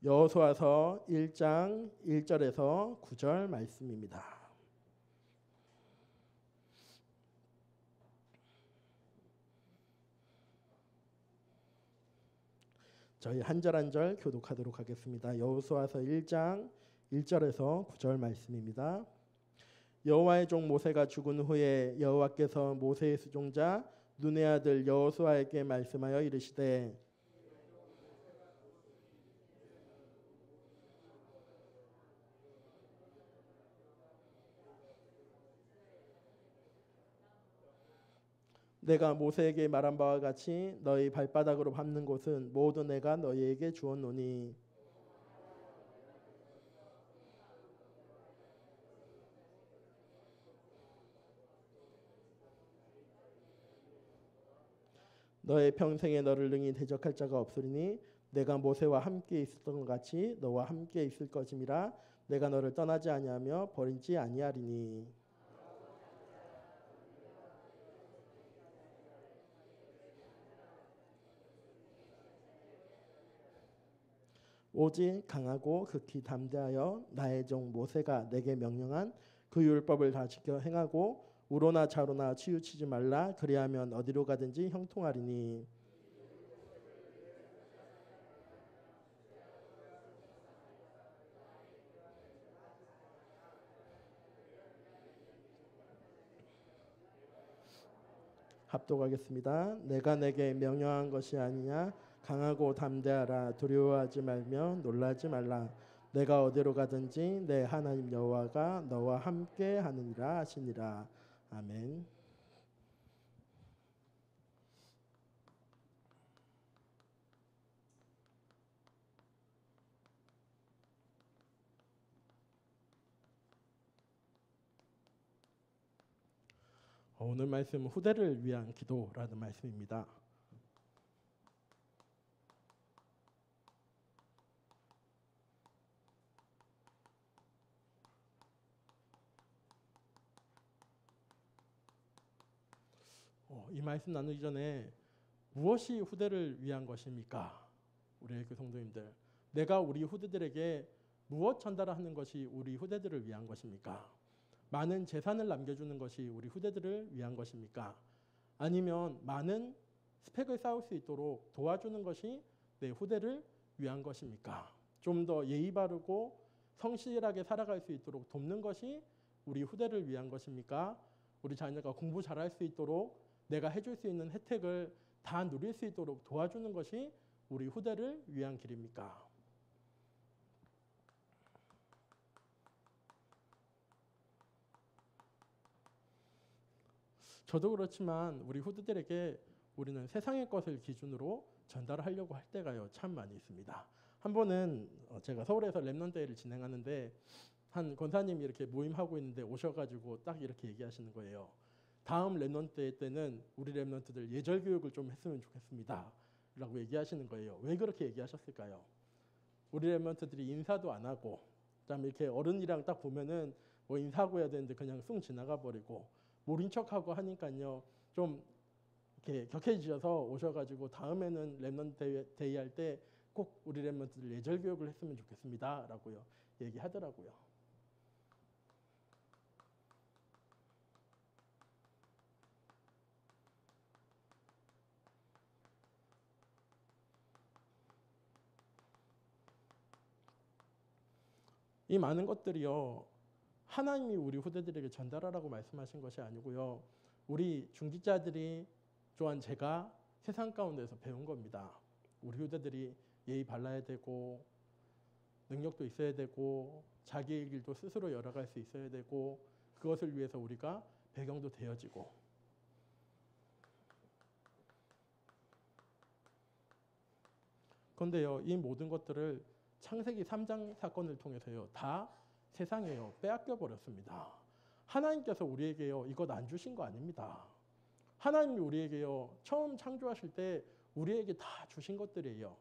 여호수아서 1장 1절에서 9절 말씀입니다. 저희 한 절 한 절 교독하도록 하겠습니다. 여호수아서 1장 1절에서 9절 말씀입니다. 여호와의 종 모세가 죽은 후에 여호와께서 모세의 수종자 눈의 아들 여호수아에게 말씀하여 이르시되 내가 모세에게 말한 바와 같이 너희 발바닥으로 밟는 곳은 모두 내가 너희에게 주었노니 너의 평생에 너를 능히 대적할 자가 없으리니 내가 모세와 함께 있었던 것 같이 너와 함께 있을 것임이라. 내가 너를 떠나지 아니하며 버리지 아니하리니. 오직 강하고 극히 담대하여 나의 종 모세가 내게 명령한 그 율법을 다 지켜 행하고 우로나 좌로나 치우치지 말라. 그리하면 어디로 가든지 형통하리니. 합독하겠습니다. 내가 내게 명령한 것이 아니냐. 강하고 담대하라. 두려워하지 말며 놀라지 말라. 내가 어디로 가든지 내 하나님 여호와가 너와 함께 하느니라 하시니라. 아멘. 오늘 말씀은 후대를 위한 기도라는 말씀입니다. 이 말씀 나누기 전에 무엇이 후대를 위한 것입니까? 우리 그 성도님들, 내가 우리 후대들에게 무엇 전달하는 것이 우리 후대들을 위한 것입니까? 많은 재산을 남겨주는 것이 우리 후대들을 위한 것입니까? 아니면 많은 스펙을 쌓을 수 있도록 도와주는 것이 내 후대를 위한 것입니까? 좀 더 예의 바르고 성실하게 살아갈 수 있도록 돕는 것이 우리 후대를 위한 것입니까? 우리 자녀가 공부 잘할 수 있도록 내가 해줄 수 있는 혜택을 다 누릴 수 있도록 도와주는 것이 우리 후대를 위한 길입니까? 저도 그렇지만 우리 후대들에게 우리는 세상의 것을 기준으로 전달하려고 할 때가요 참 많이 있습니다. 한 번은 제가 서울에서 랩넌트회를 진행하는데 한 권사님이 이렇게 모임하고 있는데 오셔가지고 딱 이렇게 얘기하시는 거예요. 다음 랩넌트회 때는 우리 랩넌트들 예절 교육을 좀 했으면 좋겠습니다. 라고 얘기하시는 거예요. 왜 그렇게 얘기하셨을까요? 우리 랩넌트들이 인사도 안 하고 그다음에 이렇게 어른이랑 딱 보면은 뭐 인사하고 해야 되는데 그냥 쑥 지나가 버리고 모른 척하고 하니까요 좀 이렇게 격해지셔서 오셔가지고 다음에는 랩넌트 데이 할 때 꼭 우리 랩넌트들 예절 교육을 했으면 좋겠습니다라고요 얘기하더라고요. 이 많은 것들이요 하나님이 우리 후대들에게 전달하라고 말씀하신 것이 아니고요 우리 중직자들이 또한 제가 세상 가운데서 배운 겁니다. 우리 후대들이 예의 발라야 되고 능력도 있어야 되고 자기의 길도 스스로 열어갈 수 있어야 되고 그것을 위해서 우리가 배경도 되어지고 그런데요 이 모든 것들을 창세기 3장 사건을 통해서요 다 세상에요 빼앗겨 버렸습니다. 하나님께서 우리에게요 이것 안 주신 거 아닙니다. 하나님이 우리에게요 처음 창조하실 때 우리에게 다 주신 것들이에요.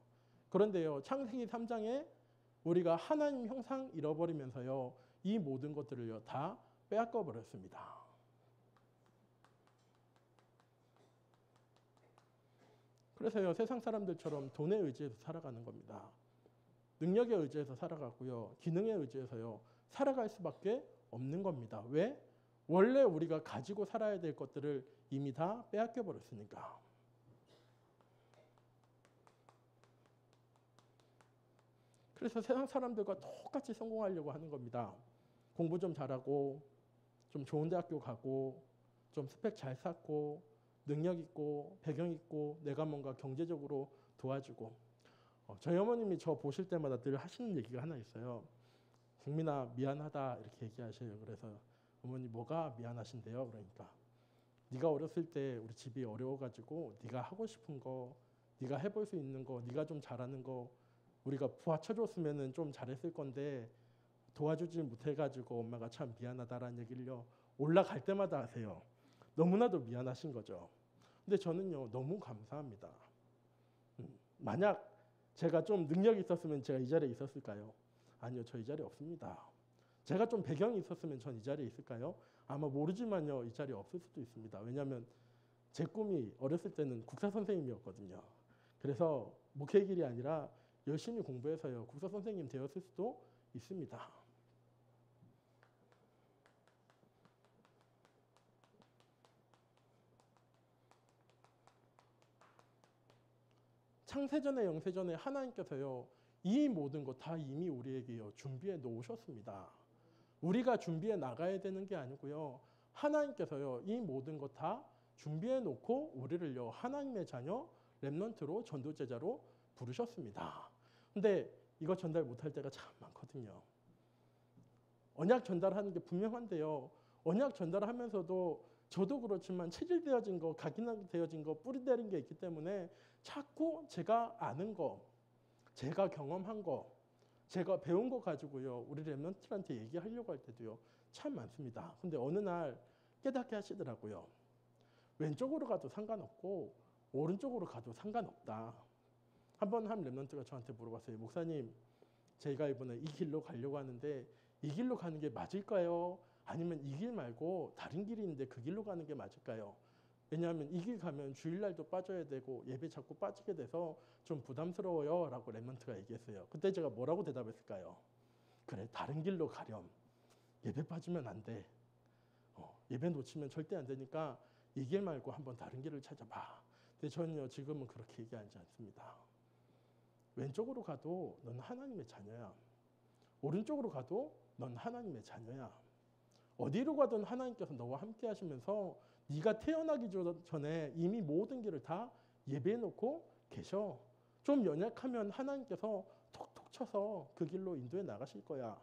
그런데요 창세기 3장에 우리가 하나님 형상 잃어버리면서요 이 모든 것들을요 다 빼앗겨 버렸습니다. 그래서요 세상 사람들처럼 돈에 의지해서 살아가는 겁니다. 능력에 의지해서 살아가고요. 기능에 의지해서요. 살아갈 수밖에 없는 겁니다. 왜? 원래 우리가 가지고 살아야 될 것들을 이미 다 빼앗겨 버렸으니까. 그래서 세상 사람들과 똑같이 성공하려고 하는 겁니다. 공부 좀 잘하고 좀 좋은 대학교 가고 좀 스펙 잘 쌓고 능력 있고 배경 있고 내가 뭔가 경제적으로 도와주고. 저희 어머님이 저 보실 때마다 늘 하시는 얘기가 하나 있어요. 국민아 미안하다 이렇게 얘기하셔요. 그래서 어머니 뭐가 미안하신데요? 그러니까 네가 어렸을 때 우리 집이 어려워가지고 네가 하고 싶은 거, 네가 해볼 수 있는 거, 네가 좀 잘하는 거 우리가 부하쳐줬으면은 좀 잘했을 건데 도와주지 못해가지고 엄마가 참 미안하다라는 얘기를요 올라갈 때마다 하세요. 너무나도 미안하신 거죠. 근데 저는요 너무 감사합니다. 만약 제가 좀 능력이 있었으면 제가 이 자리에 있었을까요? 아니요, 저 이 자리에 없습니다. 제가 좀 배경이 있었으면 전 이 자리에 있을까요? 아마 모르지만요 이 자리에 없을 수도 있습니다. 왜냐하면 제 꿈이 어렸을 때는 국사 선생님이었거든요. 그래서 목회 길이 아니라 열심히 공부해서요 국사 선생님 되었을 수도 있습니다. 창세전에 영세전에 하나님께서요 이 모든 것 다 이미 우리에게요 준비해 놓으셨습니다. 우리가 준비해 나가야 되는 게 아니고요 하나님께서요 이 모든 것 다 준비해 놓고 우리를요 하나님의 자녀 렘넌트로 전도제자로 부르셨습니다. 근데 이거 전달 못할 때가 참 많거든요. 언약 전달하는 게 분명한데요 언약 전달하면서도 저도 그렇지만 체질되어진 거, 각인되어진 거, 뿌리내린 게 있기 때문에 자꾸 제가 아는 거, 제가 경험한 거, 제가 배운 거 가지고요 우리 렘넌트한테 얘기하려고 할 때도요 참 많습니다. 근데 어느 날 깨닫게 하시더라고요. 왼쪽으로 가도 상관없고 오른쪽으로 가도 상관없다. 한번 한 렘넌트가 저한테 물어봤어요. 목사님, 제가 이번에 이 길로 가려고 하는데 이 길로 가는 게 맞을까요? 아니면 이 길 말고 다른 길이 있는데 그 길로 가는 게 맞을까요? 왜냐하면 이 길 가면 주일날도 빠져야 되고 예배 자꾸 빠지게 돼서 좀 부담스러워요 라고 렘넌트가 얘기했어요. 그때 제가 뭐라고 대답했을까요? 그래, 다른 길로 가렴. 예배 빠지면 안 돼. 예배 놓치면 절대 안 되니까 이 길 말고 한번 다른 길을 찾아봐. 근데 저는요 지금은 그렇게 얘기하지 않습니다. 왼쪽으로 가도 넌 하나님의 자녀야. 오른쪽으로 가도 넌 하나님의 자녀야. 어디로 가든 하나님께서 너와 함께 하시면서 네가 태어나기 전에 이미 모든 길을 다 예배해 놓고 계셔. 좀 연약하면 하나님께서 톡톡 쳐서 그 길로 인도해 나가실 거야.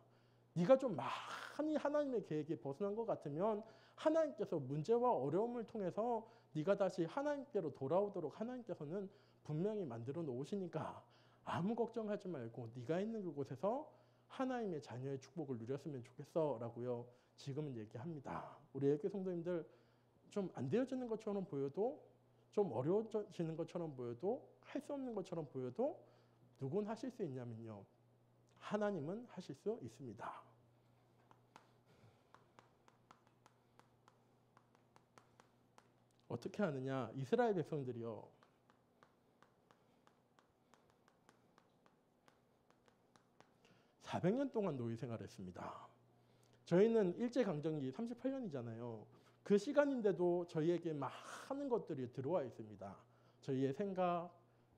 네가 좀 많이 하나님의 계획에 벗어난 것 같으면 하나님께서 문제와 어려움을 통해서 네가 다시 하나님께로 돌아오도록 하나님께서는 분명히 만들어 놓으시니까 아무 걱정하지 말고 네가 있는 그곳에서 하나님의 자녀의 축복을 누렸으면 좋겠어 라고요 지금은 얘기합니다. 우리 애교 성도님들 좀 안 되어지는 것처럼 보여도 좀 어려워지는 것처럼 보여도 할 수 없는 것처럼 보여도 누군 하실 수 있냐면요 하나님은 하실 수 있습니다. 어떻게 하느냐? 이스라엘 백성들이요 400년 동안 노예 생활했습니다. 저희는 일제강점기 38년이잖아요. 그 시간인데도 저희에게 많은 것들이 들어와 있습니다. 저희의 생각,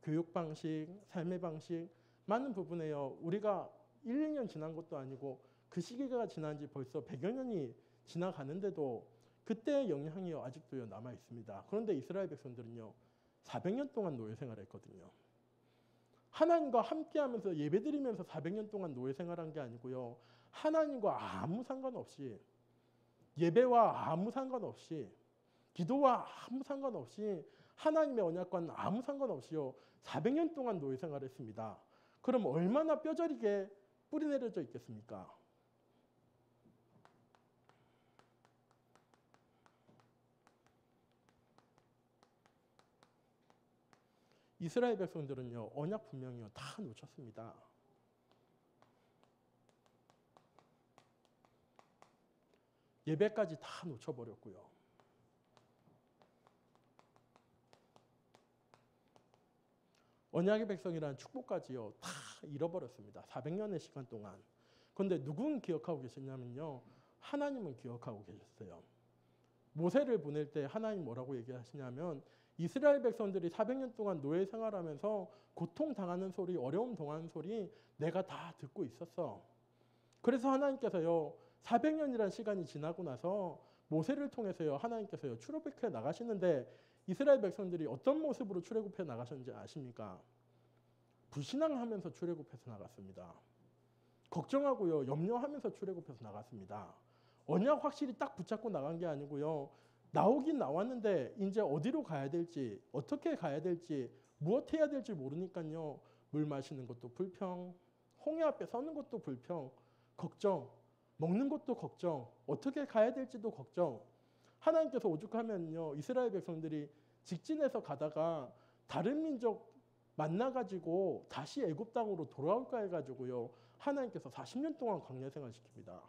교육 방식, 삶의 방식 많은 부분에요. 우리가 1, 2년 지난 것도 아니고 그 시기가 지난 지 벌써 100여 년이 지나가는데도 그때의 영향이 아직도 남아 있습니다. 그런데 이스라엘 백성들은요 400년 동안 노예 생활했거든요. 하나님과 함께하면서 예배드리면서 400년 동안 노예 생활한 게 아니고요. 하나님과 아무 상관없이 예배와 아무 상관없이 기도와 아무 상관없이 하나님의 언약과는 아무 상관없이요. 400년 동안 노예 생활했습니다. 그럼 얼마나 뼈저리게 뿌리내려져 있겠습니까? 이스라엘 백성들은요. 언약 분명히요. 다 놓쳤습니다. 예배까지 다 놓쳐버렸고요. 언약의 백성이라는 축복까지요 다 잃어버렸습니다. 400년의 시간 동안. 그런데 누군 기억하고 계셨냐면요. 하나님은 기억하고 계셨어요. 모세를 보낼 때 하나님 뭐라고 얘기하시냐면 이스라엘 백성들이 400년 동안 노예 생활하면서 고통당하는 소리, 어려움 당하는 소리 내가 다 듣고 있었어. 그래서 하나님께서요 400년이라는 시간이 지나고 나서 모세를 통해서요 하나님께서요 출애굽해 나가시는데 이스라엘 백성들이 어떤 모습으로 출애굽해 나가셨는지 아십니까? 불신앙하면서 출애굽해서 나갔습니다. 걱정하고요 염려하면서 출애굽해서 나갔습니다. 언약 확실히 딱 붙잡고 나간 게 아니고요. 나오긴 나왔는데 이제 어디로 가야 될지, 어떻게 가야 될지, 무엇 해야 될지 모르니까요. 물 마시는 것도 불평, 홍해 앞에 서는 것도 불평, 걱정, 먹는 것도 걱정, 어떻게 가야 될지도 걱정. 하나님께서 오죽하면요. 이스라엘 백성들이 직진해서 가다가 다른 민족 만나가지고 다시 애굽 땅으로 돌아올까 해가지고요. 하나님께서 40년 동안 광야 생활 시킵니다.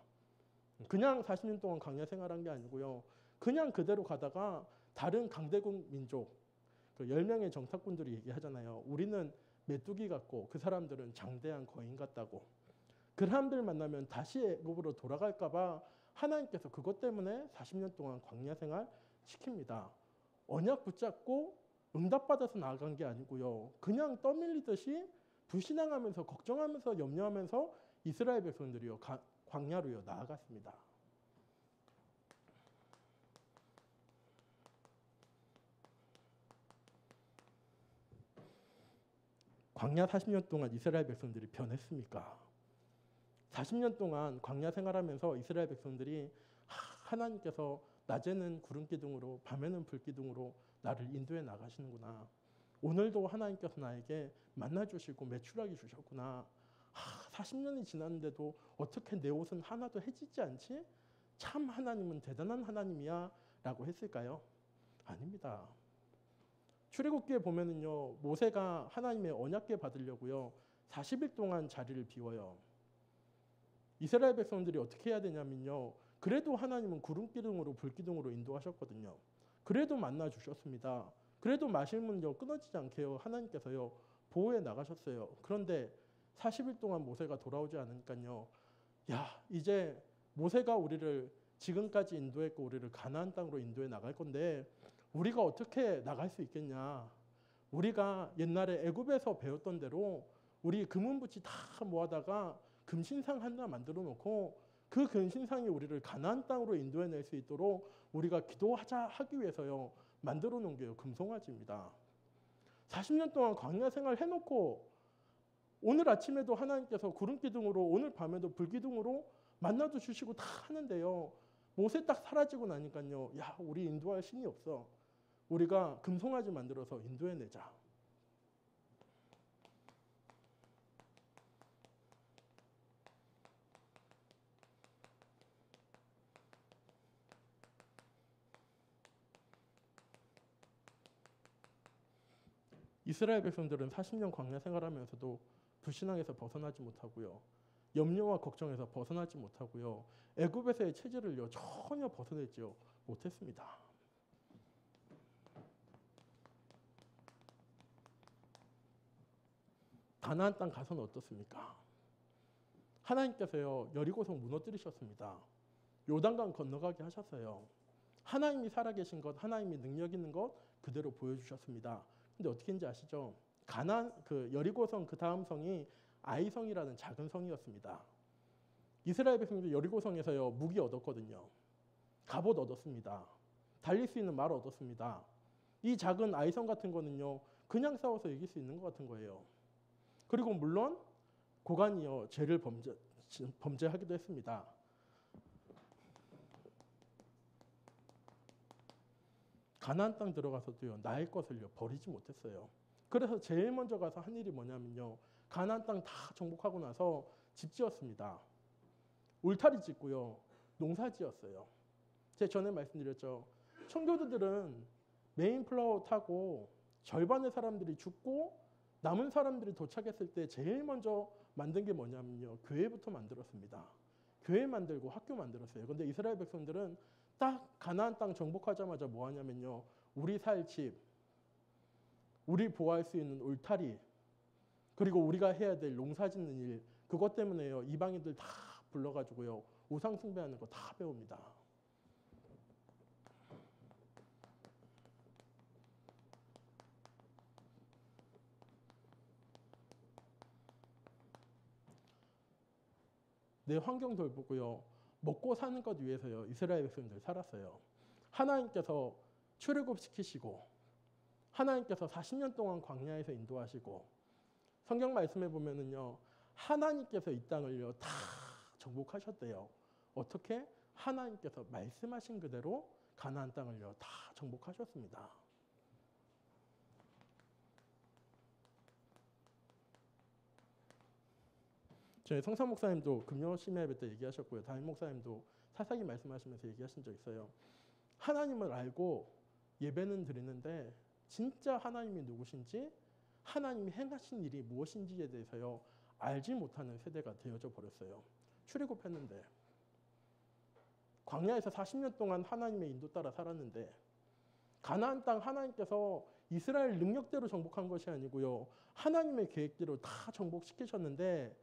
그냥 40년 동안 광야 생활한 게 아니고요. 그냥 그대로 가다가 다른 강대국 민족, 그 10명의 정탐꾼들이 얘기하잖아요. 우리는 메뚜기 같고 그 사람들은 장대한 거인 같다고. 그 사람들 만나면 다시 애굽으로 돌아갈까 봐 하나님께서 그것 때문에 40년 동안 광야 생활 시킵니다. 언약 붙잡고 응답받아서 나아간 게 아니고요. 그냥 떠밀리듯이 불신앙하면서 걱정하면서 염려하면서 이스라엘 백성들이요. 광야로요 나아갔습니다. 광야 40년 동안 이스라엘 백성들이 변했습니까? 40년 동안 광야 생활하면서 이스라엘 백성들이 하나님께서 낮에는 구름 기둥으로 밤에는 불 기둥으로 나를 인도해 나가시는구나. 오늘도 하나님께서 나에게 만나 주시고 메추라기 주셨구나. 40년이 지났는데도 어떻게 내 옷은 하나도 해지지 않지? 참 하나님은 대단한 하나님이야 라고 했을까요? 아닙니다. 출애굽기에 보면은요 모세가 하나님의 언약궤 받으려고요 40일 동안 자리를 비워요. 이스라엘 백성들이 어떻게 해야 되냐면요 그래도 하나님은 구름 기둥으로 불 기둥으로 인도하셨거든요. 그래도 만나 주셨습니다. 그래도 마실 문요 끊어지지 않게요 하나님께서요 보호해 나가셨어요. 그런데 40일 동안 모세가 돌아오지 않으니까요 야 이제 모세가 우리를 지금까지 인도했고 우리를 가나안 땅으로 인도해 나갈 건데 우리가 어떻게 나갈 수 있겠냐. 우리가 옛날에 애굽에서 배웠던 대로 우리 금은부치 다 모아다가 금신상 하나 만들어 놓고 그 금신상이 우리를 가나안 땅으로 인도해낼 수 있도록 우리가 기도하자 하기 위해서요 만들어 놓은 게요 금송아지입니다. 40년 동안 광야 생활 해놓고 오늘 아침에도 하나님께서 구름 기둥으로 오늘 밤에도 불 기둥으로 만나도 주시고 다 하는데요 모세 딱 사라지고 나니까요 야 우리 인도할 신이 없어. 우리가 금송아지 만들어서 인도해내자. 이스라엘 백성들은 40년 광야 생활하면서도 불신앙에서 벗어나지 못하고요. 염려와 걱정에서 벗어나지 못하고요. 애굽에서의 체질을요 전혀 벗어내지 못했습니다. 가나안 땅 가서는 어떻습니까? 하나님께서요 여리고성 무너뜨리셨습니다. 요단강 건너가게 하셨어요. 하나님이 살아계신 것, 하나님이 능력 있는 것 그대로 보여주셨습니다. 근데 어떻게 했는지 아시죠? 가나안 그 여리고성 그 다음 성이 아이성이라는 작은 성이었습니다. 이스라엘 백성들 여리고성에서요 무기 얻었거든요. 갑옷 얻었습니다. 달릴 수 있는 말 얻었습니다. 이 작은 아이성 같은 거는요 그냥 싸워서 이길 수 있는 것 같은 거예요. 그리고 물론 고관이요 죄를 범죄하기도 했습니다. 가나안 땅 들어가서도요 나의 것을요 버리지 못했어요. 그래서 제일 먼저 가서 한 일이 뭐냐면요 가나안 땅 다 정복하고 나서 집 지었습니다. 울타리 짓고요 농사 지었어요. 제가 전에 말씀드렸죠. 청교도들은 메인플라워 타고 절반의 사람들이 죽고 남은 사람들이 도착했을 때 제일 먼저 만든 게 뭐냐면요 교회부터 만들었습니다. 교회 만들고 학교 만들었어요. 근데 이스라엘 백성들은 딱 가나안 땅 정복하자마자 뭐 하냐면요 우리 살 집, 우리 보호할 수 있는 울타리, 그리고 우리가 해야 될 농사 짓는 일, 그것 때문에요. 이방인들 다 불러가지고요. 우상 숭배하는 거 다 배웁니다. 내 환경 돌보고요. 먹고 사는 것 위해서요. 이스라엘 백성들 살았어요. 하나님께서 출애굽시키시고 하나님께서 40년 동안 광야에서 인도하시고 성경 말씀에 보면은요. 하나님께서 이 땅을요. 다 정복하셨대요. 어떻게? 하나님께서 말씀하신 그대로 가나안 땅을요. 다 정복하셨습니다. 저희 성삼 목사님도 금요 심야 예배 때 얘기하셨고요. 담임 목사님도 사사기 말씀하시면서 얘기하신 적 있어요. 하나님을 알고 예배는 드리는데 진짜 하나님이 누구신지 하나님이 행하신 일이 무엇인지에 대해서요. 알지 못하는 세대가 되어져 버렸어요. 출애굽했는데 광야에서 40년 동안 하나님의 인도 따라 살았는데 가나안 땅 하나님께서 이스라엘 능력대로 정복한 것이 아니고요. 하나님의 계획대로 다 정복시키셨는데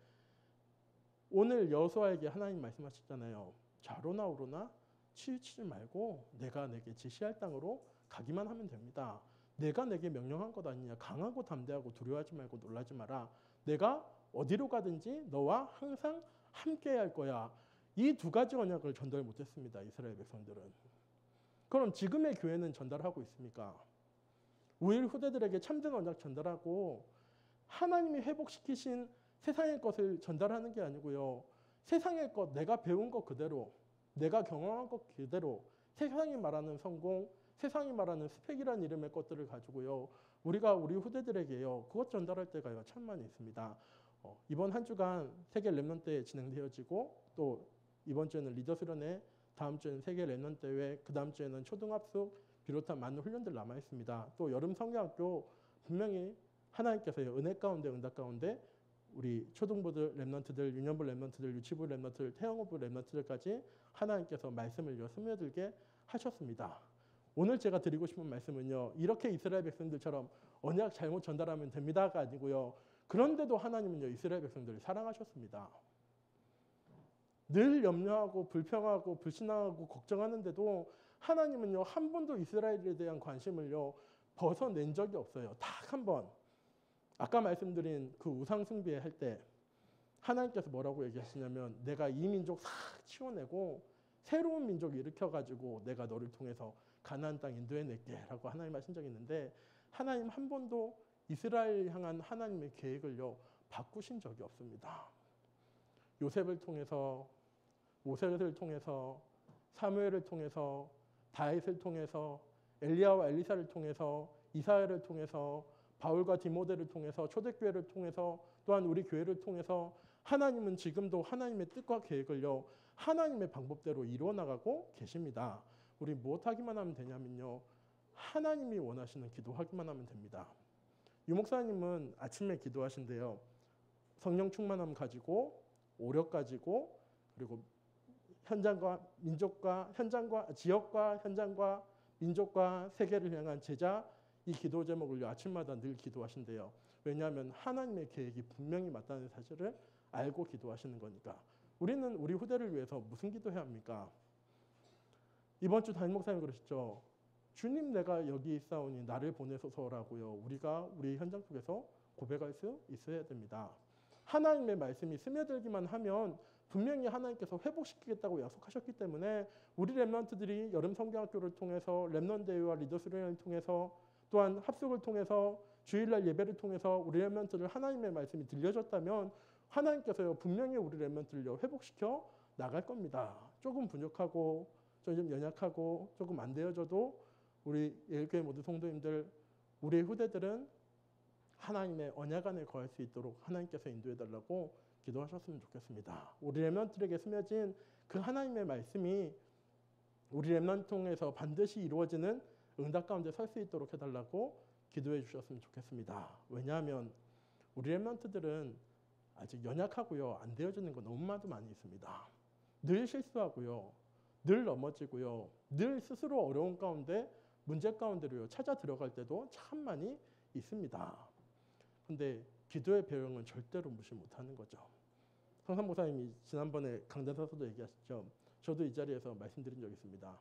오늘 여호수아에게 하나님 말씀하셨잖아요. 좌로나 우로나 치우치지 말고 내가 내게 지시할 땅으로 가기만 하면 됩니다. 내가 내게 명령한 것 아니냐. 강하고 담대하고 두려워하지 말고 놀라지 마라. 내가 어디로 가든지 너와 항상 함께해야 할 거야. 이 두 가지 언약을 전달 못했습니다. 이스라엘 백성들은. 그럼 지금의 교회는 전달하고 있습니까? 우리 후대들에게 참된 언약 전달하고 하나님이 회복시키신 세상의 것을 전달하는 게 아니고요. 세상의 것, 내가 배운 것 그대로, 내가 경험한 것 그대로 세상이 말하는 성공, 세상이 말하는 스펙이라는 이름의 것들을 가지고요. 우리가 우리 후대들에게요. 그것 전달할 때가요. 참 많이 있습니다. 이번 한 주간 세계 랩넌트 진행되어지고 또 이번 주에는 리더스런회, 다음 주에는 세계 랩넌트 대회, 그 다음 주에는 초등합숙 비롯한 많은 훈련들 남아 있습니다. 또 여름 성경학교 분명히 하나님께서요. 은혜 가운데 응답 가운데 우리 초등부들 랩넌트들, 유년부 랩넌트들, 유치부 랩넌트들, 태영호부 랩넌트들까지 하나님께서 말씀을요. 스며들게 하셨습니다. 오늘 제가 드리고 싶은 말씀은요. 이렇게 이스라엘 백성들처럼 언약 잘못 전달하면 됩니다가 아니고요. 그런데도 하나님은요. 이스라엘 백성들을 사랑하셨습니다. 늘 염려하고 불평하고 불신앙하고 걱정하는데도 하나님은요. 한 번도 이스라엘에 대한 관심을요. 벗어낸 적이 없어요. 딱 한 번. 아까 말씀드린 그 우상 숭배할 때 하나님께서 뭐라고 얘기하시냐면 내가 이 민족 싹 치워내고 새로운 민족 일으켜가지고 내가 너를 통해서 가나안 땅 인도해낼게 라고 하나님 하신 적이 있는데 하나님 한 번도 이스라엘 향한 하나님의 계획을요 바꾸신 적이 없습니다. 요셉을 통해서 모세를 통해서 사무엘을 통해서 다윗을 통해서 엘리야와 엘리사를 통해서 이사야를 통해서 바울과 디모데를 통해서 초대교회를 통해서 또한 우리 교회를 통해서 하나님은 지금도 하나님의 뜻과 계획을요 하나님의 방법대로 이루어 나가고 계십니다. 우리 무엇하기만 하면 되냐면요 하나님이 원하시는 기도하기만 하면 됩니다. 유 목사님은 아침에 기도하신대요. 성령 충만함 가지고 오력 가지고 그리고 현장과 민족과 현장과 지역과 현장과 민족과 세계를 향한 제자 이 기도 제목을요 아침마다 늘 기도하신대요. 왜냐하면 하나님의 계획이 분명히 맞다는 사실을 알고 기도하시는 거니까. 우리는 우리 후대를 위해서 무슨 기도해야 합니까? 이번 주 담임 목사님 그러셨죠. 주님 내가 여기 있사오니 나를 보내소서라고요. 우리가 우리 현장 속에서 고백할 수 있어야 됩니다. 하나님의 말씀이 스며들기만 하면 분명히 하나님께서 회복시키겠다고 약속하셨기 때문에 우리 랩넌트들이 여름 성경학교를 통해서 랩넌 대회와 리더스를 통해서 또한 합숙을 통해서 주일날 예배를 통해서 우리 랩넌트들 하나님의 말씀이 들려졌다면 하나님께서요 분명히 우리 랩넌트를 회복시켜 나갈 겁니다. 조금 부족하고 좀 연약하고 조금 안 되어져도 우리 예일교회 모든 성도님들 우리의 후대들은 하나님의 언약 안에 거할 수 있도록 하나님께서 인도해달라고 기도하셨으면 좋겠습니다. 우리 랩넌트에게 스며진 그 하나님의 말씀이 우리 랩넌트 통해서 반드시 이루어지는 응답 가운데 설 수 있도록 해달라고 기도해 주셨으면 좋겠습니다. 왜냐하면 우리 랩넌트들은 아직 연약하고요. 안 되어지는 거 너무나도 많이 있습니다. 늘 실수하고요. 늘 넘어지고요. 늘 스스로 어려운 가운데 문제 가운데로요. 찾아 들어갈 때도 참 많이 있습니다. 근데 기도의 배경은 절대로 무시 못하는 거죠. 성삼 목사님이 지난번에 강단사서도 얘기하셨죠. 저도 이 자리에서 말씀드린 적이 있습니다.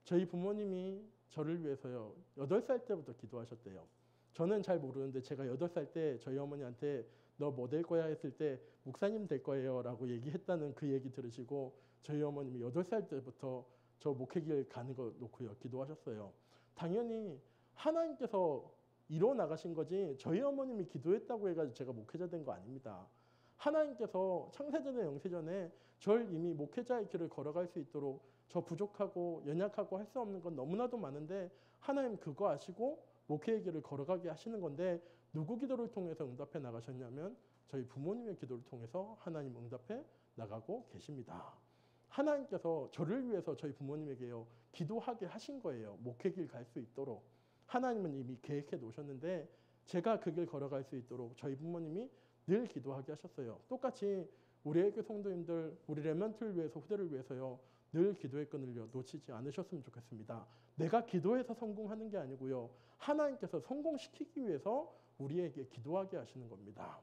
저희 부모님이 저를 위해서요 8살 때부터 기도하셨대요. 저는 잘 모르는데 제가 8살 때 저희 어머니한테 너 뭐 될 거야 했을 때 목사님 될 거예요 라고 얘기했다는 그 얘기 들으시고 저희 어머님이 8살 때부터 저 목회길 가는 거 놓고요 기도하셨어요. 당연히 하나님께서 이루어 나가신 거지 저희 어머님이 기도했다고 해가지고 제가 목회자 된 거 아닙니다. 하나님께서 창세전에 영세전에 절 이미 목회자의 길을 걸어갈 수 있도록 저 부족하고 연약하고 할 수 없는 건 너무나도 많은데 하나님 그거 아시고 목회의 길을 걸어가게 하시는 건데 누구 기도를 통해서 응답해 나가셨냐면 저희 부모님의 기도를 통해서 하나님 응답해 나가고 계십니다. 하나님께서 저를 위해서 저희 부모님에게요 기도하게 하신 거예요. 목회길 갈 수 있도록. 하나님은 이미 계획해 놓으셨는데 제가 그 길 걸어갈 수 있도록 저희 부모님이 늘 기도하게 하셨어요. 똑같이 우리 애교 성도님들, 우리 렘넌트를 위해서 후대를 위해서요. 늘 기도의 끈을요 놓치지 않으셨으면 좋겠습니다. 내가 기도해서 성공하는 게 아니고요. 하나님께서 성공시키기 위해서 우리에게 기도하게 하시는 겁니다.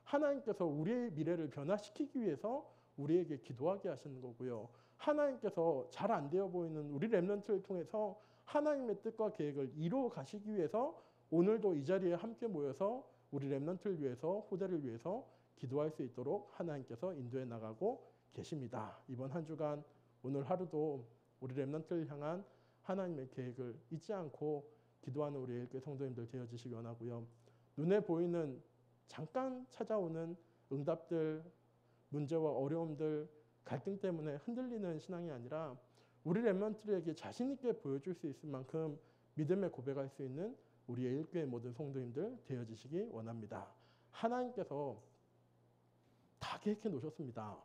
하나님께서 우리의 미래를 변화시키기 위해서 우리에게 기도하게 하시는 거고요. 하나님께서 잘 안 되어 보이는 우리 렘넌트를 통해서 하나님의 뜻과 계획을 이루어 가시기 위해서 오늘도 이 자리에 함께 모여서 우리 렘넌트를 위해서 후대를 위해서 기도할 수 있도록 하나님께서 인도해 나가고 계십니다. 이번 한 주간 오늘 하루도 우리 렘넌트를 향한 하나님의 계획을 잊지 않고 기도하는 우리 일교회 성도님들 되어주시기 원하고요. 눈에 보이는 잠깐 찾아오는 응답들, 문제와 어려움들, 갈등 때문에 흔들리는 신앙이 아니라 우리 렘넌트에게 자신 있게 보여줄 수 있을 만큼 믿음의 고백할 수 있는 우리의 일교회 모든 성도님들 되어주시기 원합니다. 하나님께서 다 계획해 놓으셨습니다.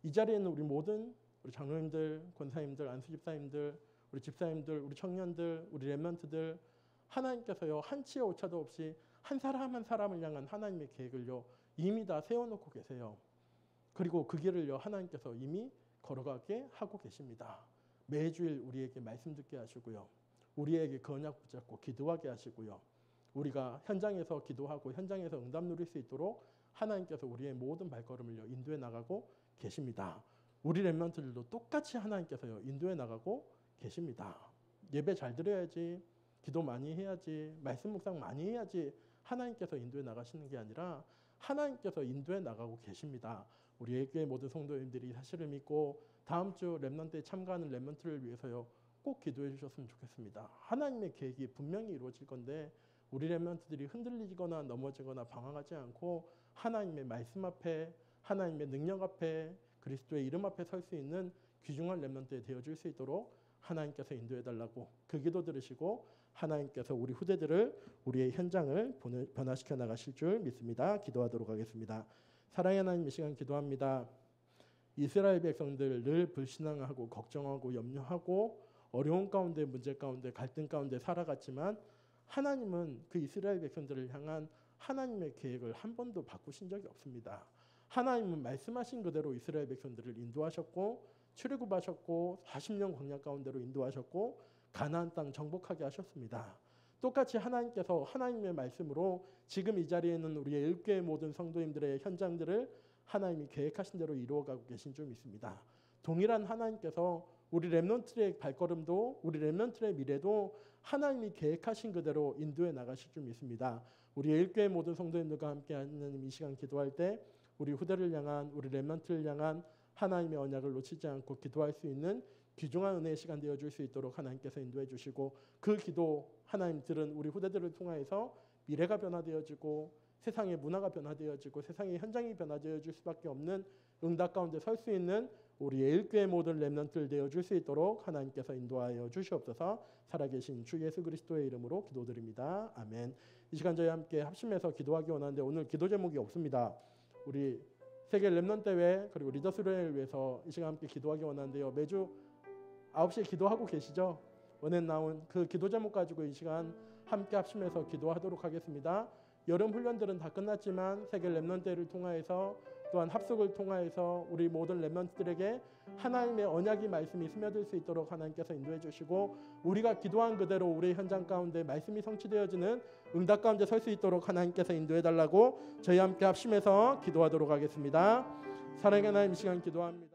이 자리에는 우리 모든 우리 장로님들, 권사님들, 안수집사님들, 우리 집사님들, 우리 청년들, 우리 렘넌트들 하나님께서요 한치의 오차도 없이 한 사람 한 사람을 향한 하나님의 계획을요 이미 다 세워놓고 계세요. 그리고 그 길을요 하나님께서 이미 걸어가게 하고 계십니다. 매주일 우리에게 말씀 듣게 하시고요. 우리에게 언약 붙잡고 기도하게 하시고요. 우리가 현장에서 기도하고 현장에서 응답 누릴 수 있도록 하나님께서 우리의 모든 발걸음을요 인도해 나가고 계십니다. 우리 렘넌트들도 똑같이 하나님께서요 인도해 나가고 계십니다. 예배 잘 드려야지, 기도 많이 해야지, 말씀 묵상 많이 해야지 하나님께서 인도해 나가시는 게 아니라 하나님께서 인도해 나가고 계십니다. 우리 애교의 모든 성도님들이 사실을 믿고 다음 주 렘넌트에 참가하는 렘넌트를 위해서요 꼭 기도해 주셨으면 좋겠습니다. 하나님의 계획이 분명히 이루어질 건데 우리 렘넌트들이 흔들리거나 넘어지거나 방황하지 않고 하나님의 말씀 앞에 하나님의 능력 앞에 그리스도의 이름 앞에 설 수 있는 귀중한 렘넌트에 되어줄 수 있도록 하나님께서 인도해달라고 그 기도 들으시고 하나님께서 우리 후대들을 우리의 현장을 변화시켜 나가실 줄 믿습니다. 기도하도록 하겠습니다. 사랑의 하나님 이 시간 기도합니다. 이스라엘 백성들 늘 불신앙하고 걱정하고 염려하고 어려운 가운데 문제 가운데 갈등 가운데 살아갔지만 하나님은 그 이스라엘 백성들을 향한 하나님의 계획을 한 번도 바꾸신 적이 없습니다. 하나님은 말씀하신 그대로 이스라엘 백성들을 인도하셨고 출애굽하셨고 40년 광야 가운데로 인도하셨고 가나안 땅 정복하게 하셨습니다. 똑같이 하나님께서 하나님의 말씀으로 지금 이 자리에 있는 우리의 일교회 모든 성도님들의 현장들을 하나님이 계획하신 대로 이루어가고 계신 줄 믿습니다. 동일한 하나님께서 우리 렘넌트의 발걸음도 우리 렘넌트의 미래도 하나님이 계획하신 그대로 인도해 나가실 줄 믿습니다. 우리 일교회 모든 성도님들과 함께 하는 이 시간 기도할 때 우리 후대를 향한 우리 렘넌트를 향한 하나님의 언약을 놓치지 않고 기도할 수 있는 귀중한 은혜의 시간 되어줄 수 있도록 하나님께서 인도해 주시고 그 기도 하나님 들은 우리 후대들을 통해서 미래가 변화되어지고 세상의 문화가 변화되어지고 세상의 현장이 변화되어질 수밖에 없는 응답 가운데 설 수 있는 우리의 일교회 모든 렘넌트를 되어줄 수 있도록 하나님께서 인도하여 주시옵소서. 살아계신 주 예수 그리스도의 이름으로 기도드립니다. 아멘. 이 시간 저희 함께 합심해서 기도하기 원하는데 오늘 기도 제목이 없습니다. 우리 세계 렘넌트 대회 그리고 리더스를 위해서 이 시간 함께 기도하기 원하는데요. 매주 9시에 기도하고 계시죠? 원에 나온 그 기도 제목 가지고 이 시간 함께 합심해서 기도하도록 하겠습니다. 여름 훈련들은 다 끝났지만 세계 렘넌트 대회를 통하여서 또한 합숙을 통하여서 우리 모든 렘넌트들에게 하나님의 언약의 말씀이 스며들 수 있도록 하나님께서 인도해 주시고 우리가 기도한 그대로 우리 현장 가운데 말씀이 성취되어지는 응답 가운데 설 수 있도록 하나님께서 인도해 달라고 저희 함께 합심해서 기도하도록 하겠습니다. 사랑의 하나님, 이 시간 기도합니다.